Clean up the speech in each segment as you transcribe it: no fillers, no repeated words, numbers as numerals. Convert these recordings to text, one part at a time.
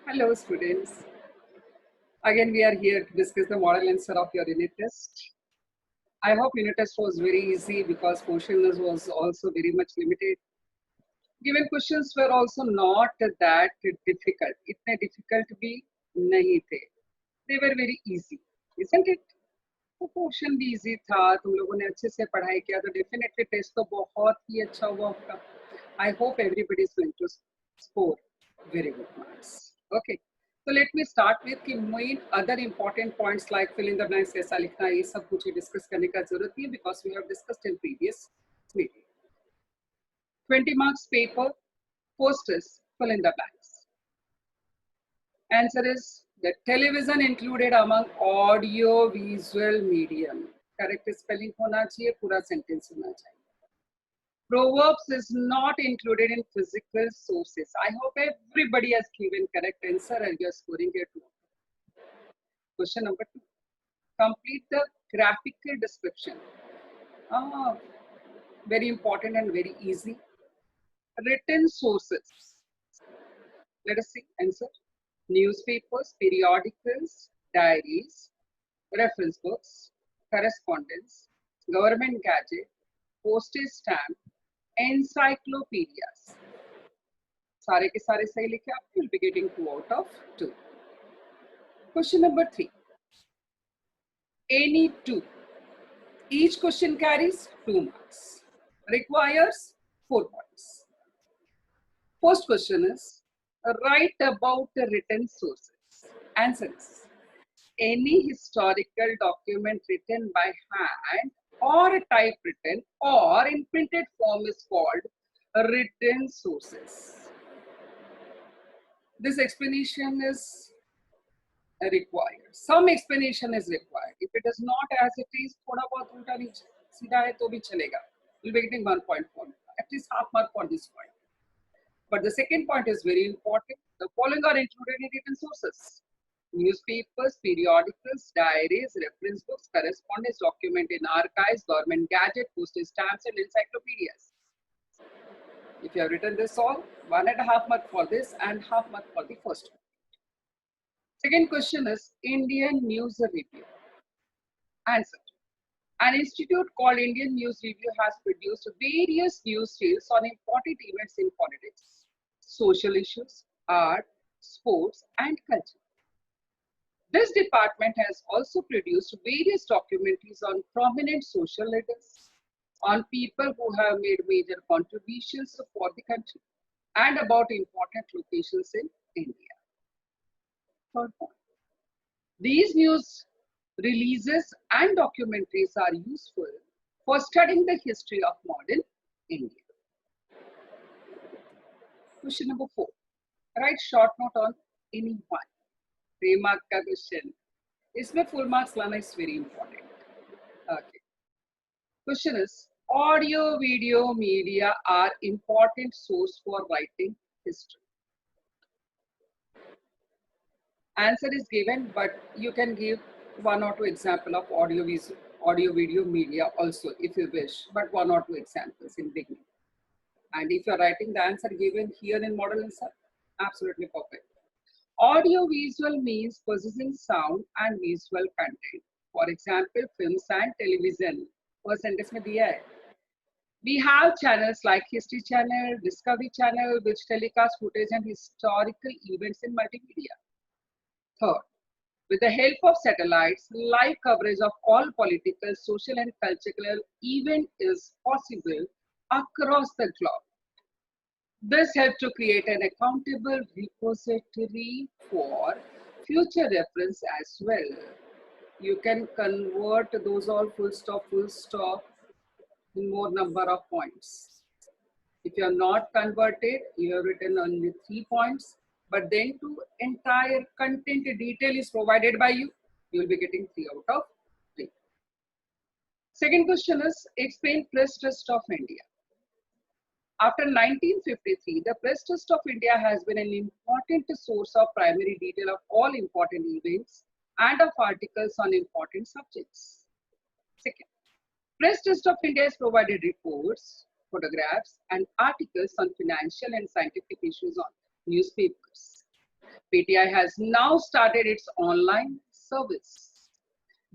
Hello, students. Again, we are here to discuss the model answer of your unit test. I hope unit test was very easy because questions was also very much limited. Given questions were also not that difficult. इतने difficult भी नहीं थे. They were very easy, isn't it? तो question भी easy था, तुम लोगों ने अच्छे से पढ़ाई किया तो डेफिनेटली टेस्ट तो बहुत ही अच्छा हुआ आपका. I hope everybody is going to score very good marks. Okay, तो लेट मी स्टार्ट विद कि main other important points like fill in the blanks कैसा लिखना है, ये सब कुछ डिस्कस करने का जरूरत नहीं है because we have discussed in previous meeting. 20 marks paper, first is fill in the blanks. Answer is the television included among audio visual medium. Correct spelling होना चाहिए, पूरा sentence होना चाहिए. Proverbs is not included in physical sources. I hope everybody has given correct answer and you are scoring here too. Question number 2. Complete the graphical description. Very important and very easy. Written sources. Let us see answer. Newspapers, periodicals, diaries, reference books, correspondence, government gadget, postage stamp, encyclopedias. सारे के सारे सही लिखे आप. You'll be getting 2 out of 2. Question number 3. Any 2. Each question carries 2 marks. Requires 4 points. First question is, write about the written sources. Answers. Any historical document written by hand or typewritten or in printed form is called written sources. This explanation is required. Some explanation is required. If it is not as it is, thoda bahut ulta niche सीधा है तो भी चलेगा. You'll be getting 1 point for at least half mark for this point. But the second point is very important. The following are included in written sources: newspapers, periodicals, diaries, reference books, correspondence, document in archives, government gadget, postage stamps, and encyclopedias. If you have written this all, 1.5 mark for this and half mark for the first one. Second question is Indian News Review. Answer. An institute called Indian News Review has produced various news reels on important events in politics, social issues, art, sports, and culture. This department has also produced various documentaries on prominent social leaders, on people who have made major contributions for the country, and about important locations in India. Third point. These news releases and documentaries are useful for studying the history of modern India. Question number 4. Write short note on any one. 3 mark का question. इसमें full marks लाना is very important. Okay. Question is, audio video media are important source for writing history. Answer is given, but you can give 1 or 2 example of audio video media also if you wish, but 1 or 2 examples in beginning. And if you're writing the answer given here in model answer, absolutely perfect. Audio visual means possessing sound and visual content. For example, films and television. First sentence में दिया है. We have channels like History Channel, Discovery Channel, which telecast footage and historical events in multimedia. Third, with the help of satellites, live coverage of all political, social, and cultural events is possible across the globe. This helps to create an accountable repository for future reference as well. You can convert those all full stop in more number of points. If you are not converted, you have written only 3 points, but then to entire content detail is provided by you, you will be getting 3 out of 3. Second question is, explain Press Trust of India. After 1953, the Press Trust of India has been an important source of primary detail of all important events and of articles on important subjects. Second, Press Trust of India has provided reports, photographs, and articles on financial and scientific issues on newspapers. PTI has now started its online service.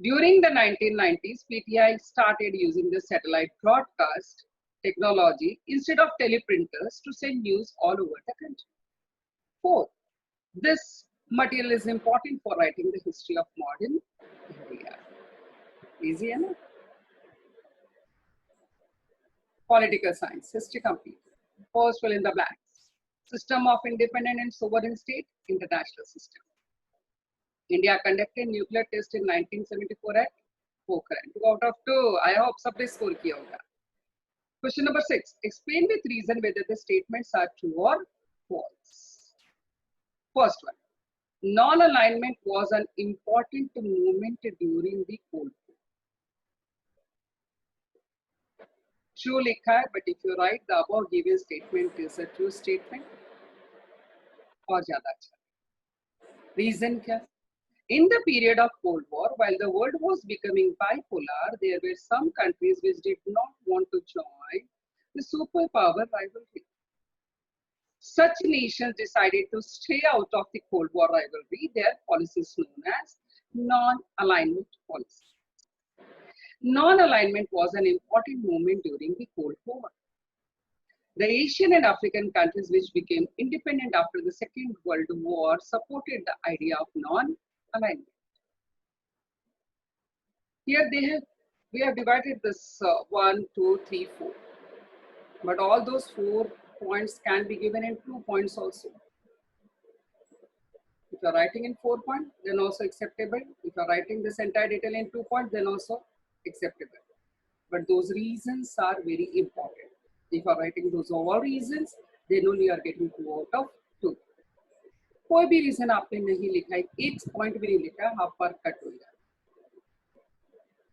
During the 1990s, PTI started using the satellite broadcast technology instead of teleprinters to send news all over the country. Fourth, this material is important for writing the history of modern India. Easy enough. Political science, history complete. First, fill in the blanks. System of independent and sovereign state, international system. India conducted nuclear test in 1974 at Pokhran. 2 out of 2. I hope सबने score किया होगा. Question number 6. Explain with reason whether the statements are true or false. First one. Non-alignment was an important movement during the Cold War. True लिखा है, but if you write the above given statement is a true statement, और ज़्यादा अच्छा. Reason क्या? In the period of Cold War, while the world was becoming bipolar, there were some countries which did not want to join the superpower rivalry. Such nations decided to stay out of the Cold War rivalry. Their policy is known as non-alignment policy. Non-alignment was an important movement during the Cold War. The Asian and African countries which became independent after the Second World War supported the idea of non-alignment. Here we have divided this 1, 2, 3, 4. But all those 4 points can be given in 2 points also. If you are writing in 4 points, then also acceptable. If you are writing this entire detail in 2 points, then also acceptable. But those reasons are very important. If you are writing those all reasons, then only you are getting 2 out of 2. कोई भी reason आपने नहीं लिखा है, एक point भी नहीं लिखा है, half पर cut हो जाए.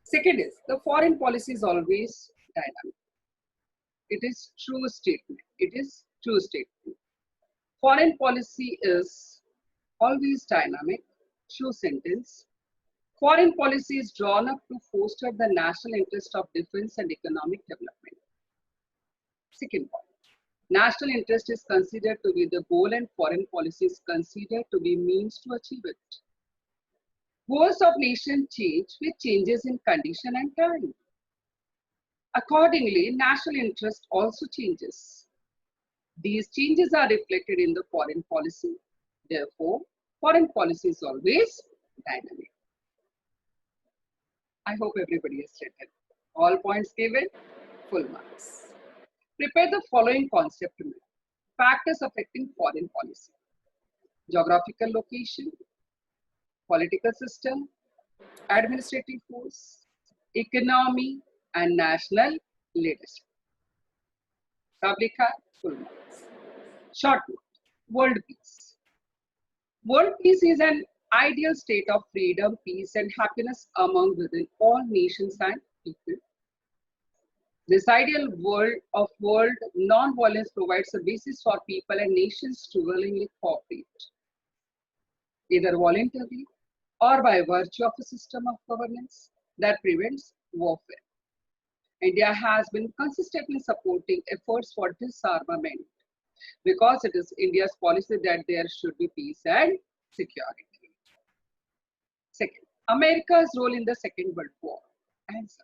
Second is, the foreign policy is always dynamic. It is true statement. It is true statement. Foreign policy is always dynamic. True sentence. Foreign policy is drawn up to foster the national interest of defense and economic development. Second point. National interest is considered to be the goal and foreign policy is considered to be means to achieve it. Goals of nation change with changes in condition and time. Accordingly, national interest also changes. These changes are reflected in the foreign policy. Therefore, foreign policy is always dynamic. I hope everybody has written. All points given, full marks. Prepare the following concept map. Factors affecting foreign policy. Geographical location, political system, administrative force, economy, and national leadership. सब लिखा है, full marks. Short note, world peace. World peace is an ideal state of freedom, peace, and happiness among within all nations and people. This ideal world non-violence provides a basis for people and nations to willingly cooperate, either voluntarily or by virtue of a system of governance that prevents warfare. India has been consistently supporting efforts for disarmament because it is India's policy that there should be peace and security. Second, America's role in the Second World War. Answer.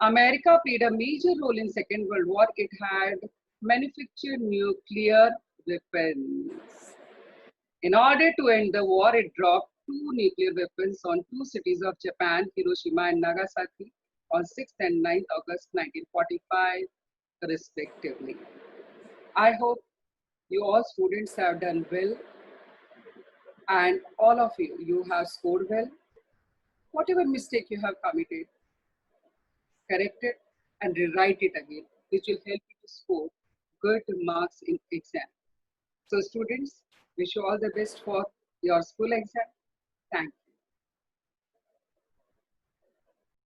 America played a major role in Second World War. It had manufactured nuclear weapons. In order to end the war, it dropped 2 nuclear weapons on 2 cities of Japan, Hiroshima and Nagasaki, on 6th and 9th August 1945, respectively. I hope you all students have done well, and all of you have scored well. Whatever mistake you have committed, correct it and rewrite it again, which will help you to score good marks in exam. So students, wish you all the best for your school exam. Thank you.